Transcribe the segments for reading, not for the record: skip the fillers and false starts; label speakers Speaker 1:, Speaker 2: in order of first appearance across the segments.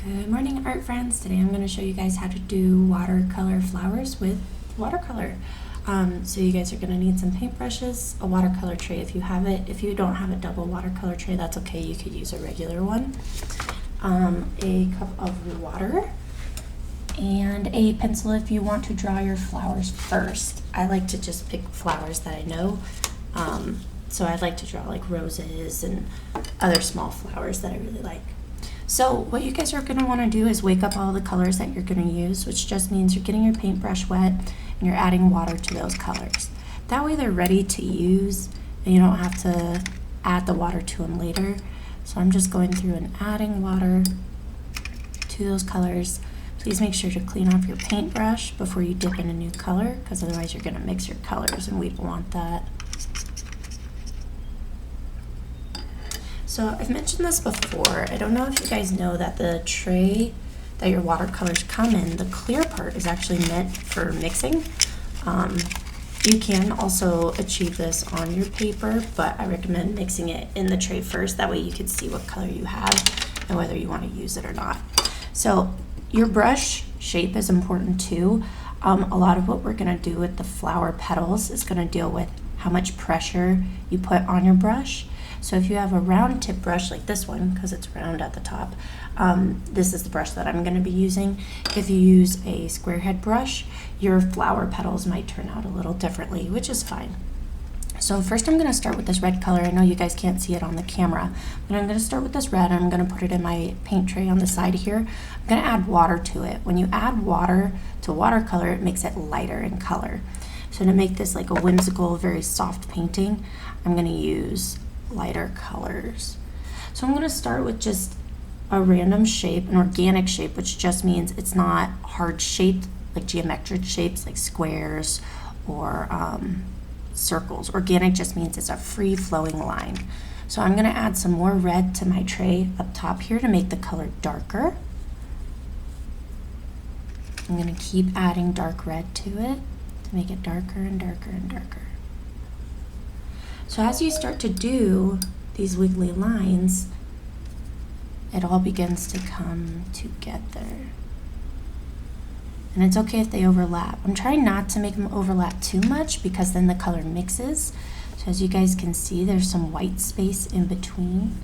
Speaker 1: Good morning, art friends. Today I'm going to show you guys how to do watercolor flowers with watercolor. So you guys are going to need some paintbrushes, a watercolor tray if you have it. If you don't have a double watercolor tray, that's okay. You could use a regular one. A cup of water and a pencil if you want to draw your flowers first. I like to just pick flowers that I know. So I'd like to draw like roses and other small flowers that I really like. So what you guys are going to want to do is wake up all the colors that you're going to use, which just means you're getting your paintbrush wet and you're adding water to those colors. That way they're ready to use and you don't have to add the water to them later. So I'm just going through and adding water to those colors. Please make sure to clean off your paintbrush before you dip in a new color, because otherwise you're going to mix your colors and we don't want that. So I've mentioned this before. I don't know if you guys know that the tray that your watercolors come in, the clear part is actually meant for mixing. You can also achieve this on your paper, but I recommend mixing it in the tray first. That way you can see what color you have and whether you want to use it or not. So your brush shape is important too. A lot of what we're going to do with the flower petals is going to deal with how much pressure you put on your brush. So if you have a round tip brush like this one, because it's round at the top, this is the brush that I'm going to be using. If you use a square head brush, your flower petals might turn out a little differently, which is fine. So first I'm going to start with this red color. I know you guys can't see it on the camera, but I'm going to start with this red. I'm going to put it in my paint tray on the side here. I'm going to add water to it. When you add water to watercolor, it makes it lighter in color. So to make this like a whimsical, very soft painting, I'm going to use lighter colors. So I'm going to start with just a random shape, an organic shape, which just means it's not hard shaped like geometric shapes like squares or circles. Organic just means it's a free flowing line. So I'm going to add some more red to my tray up top here to make the color darker. I'm going to keep adding dark red to it to make it darker and darker and darker. So as you start to do these wiggly lines, it all begins to come together. And it's okay if they overlap. I'm trying not to make them overlap too much because then the color mixes. So as you guys can see, there's some white space in between.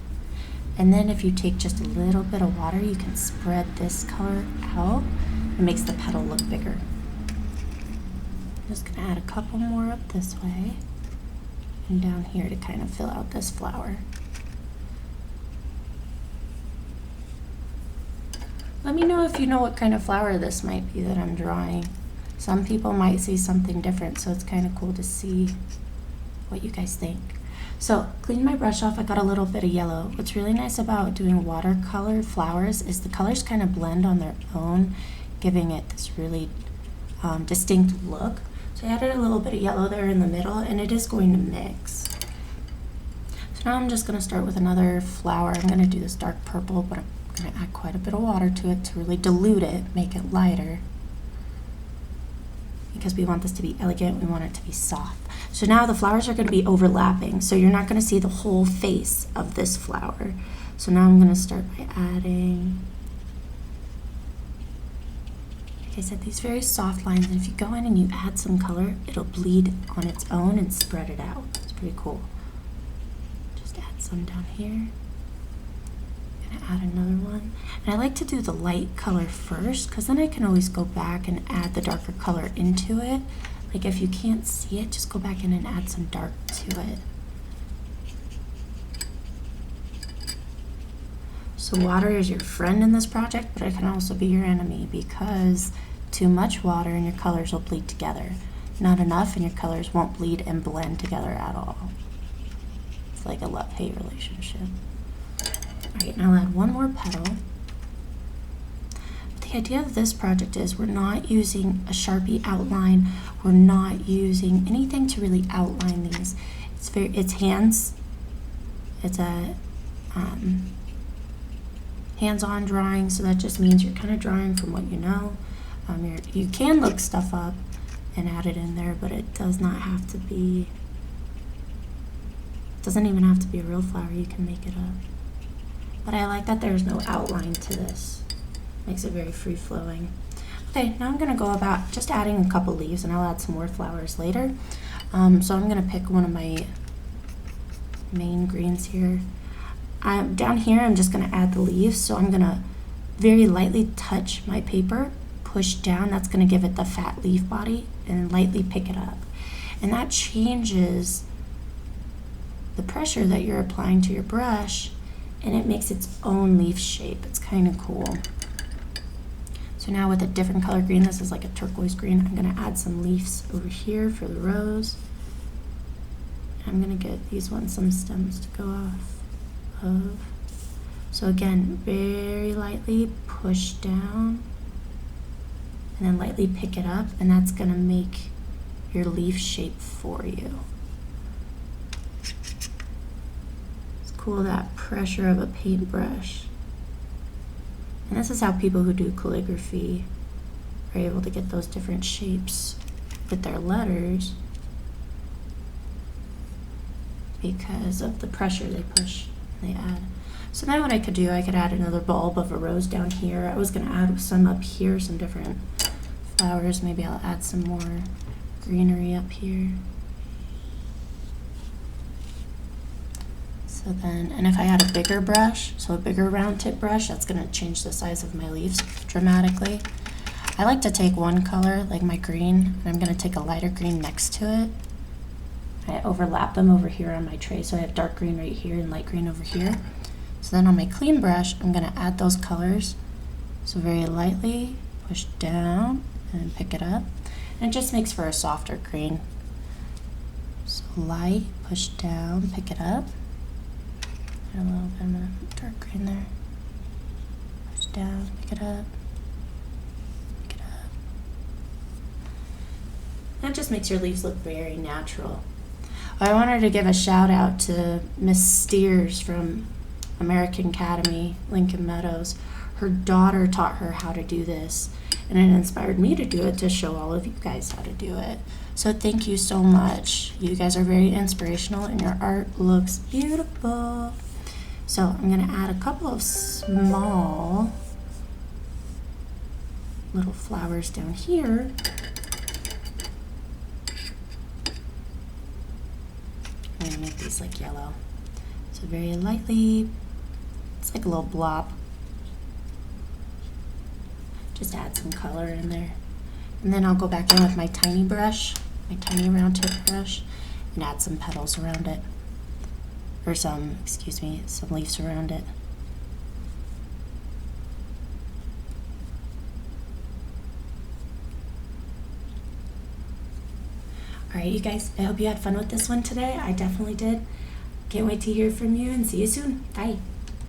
Speaker 1: And then if you take just a little bit of water, you can spread this color out. It makes the petal look bigger. I'm just gonna add a couple more up this way and down here to kind of fill out this flower. Let me know if you know what kind of flower this might be that I'm drawing. Some people might see something different, so it's kind of cool to see what you guys think. So clean my brush off. I got a little bit of yellow. What's really nice about doing watercolor flowers is the colors kind of blend on their own, giving it this really distinct look. So I added a little bit of yellow there in the middle, and it is going to mix. So now I'm just going to start with another flower. I'm going to do this dark purple, but I'm going to add quite a bit of water to it to really dilute it, make it lighter. Because we want this to be elegant, we want it to be soft. So now the flowers are going to be overlapping, so you're not going to see the whole face of this flower. So now I'm going to start by adding, like I said, these very soft lines, and if you go in and you add some color, it'll bleed on its own and spread it out. It's pretty cool. Just add some down here. I'm gonna add another one. And I like to do the light color first, because then I can always go back and add the darker color into it. Like if you can't see it, just go back in and add some dark to it. So water is your friend in this project, but it can also be your enemy, because too much water and your colors will bleed together. Not enough and your colors won't bleed and blend together at all. It's like a love-hate relationship. All right, now I'll add one more petal. The idea of this project is we're not using a Sharpie outline. We're not using anything to really outline these. It's hands. It's a hands-on drawing, so that just means you're kind of drawing from what you know. You can look stuff up and add it in there, but it does not have to be, doesn't even have to be a real flower. You can make it up. But I like that there's no outline to this. Makes it very free-flowing. Okay, now I'm going to go about just adding a couple leaves, and I'll add some more flowers later. So I'm going to pick one of my main greens here. Down here, I'm just going to add the leaves, so I'm going to very lightly touch my paper, push down. That's going to give it the fat leaf body, and lightly pick it up. And that changes the pressure that you're applying to your brush, and it makes its own leaf shape. It's kind of cool. So now with a different color green, this is like a turquoise green, I'm going to add some leaves over here for the rose. I'm going to get these ones some stems to go off of. So again, very lightly push down and then lightly pick it up, and that's going to make your leaf shape for you. It's cool, that pressure of a paintbrush. And this is how people who do calligraphy are able to get those different shapes with their letters, because of the pressure they push and they add. So now what I could do, I could add another bulb of a rose down here. I was going to add some up here, some different flowers. Maybe I'll add some more greenery up here. So then, and if I had a bigger brush, so a bigger round tip brush, that's going to change the size of my leaves dramatically. I like to take one color, like my green, and I'm going to take a lighter green next to it. I overlap them over here on my tray, so I have dark green right here and light green over here. So then on my clean brush, I'm going to add those colors. So very lightly push down and pick it up. And it just makes for a softer green. So light, push down, pick it up. A little bit of dark green there. Push down, pick it up, pick it up. That just makes your leaves look very natural. I wanted to give a shout out to Miss Steers from American Academy, Lincoln Meadows. Her daughter taught her how to do this, and it inspired me to do it to show all of you guys how to do it. So thank you so much. You guys are very inspirational, and your art looks beautiful. So I'm going to add a couple of small little flowers down here. I'm going to make these like yellow. So very lightly, it's like a little blob. Just add some color in there. And then I'll go back in with my tiny brush, my tiny round tip brush, and add some petals around it. Or some leaves around it. All right, you guys, I hope you had fun with this one today. I definitely did. Can't wait to hear from you, and see you soon. Bye.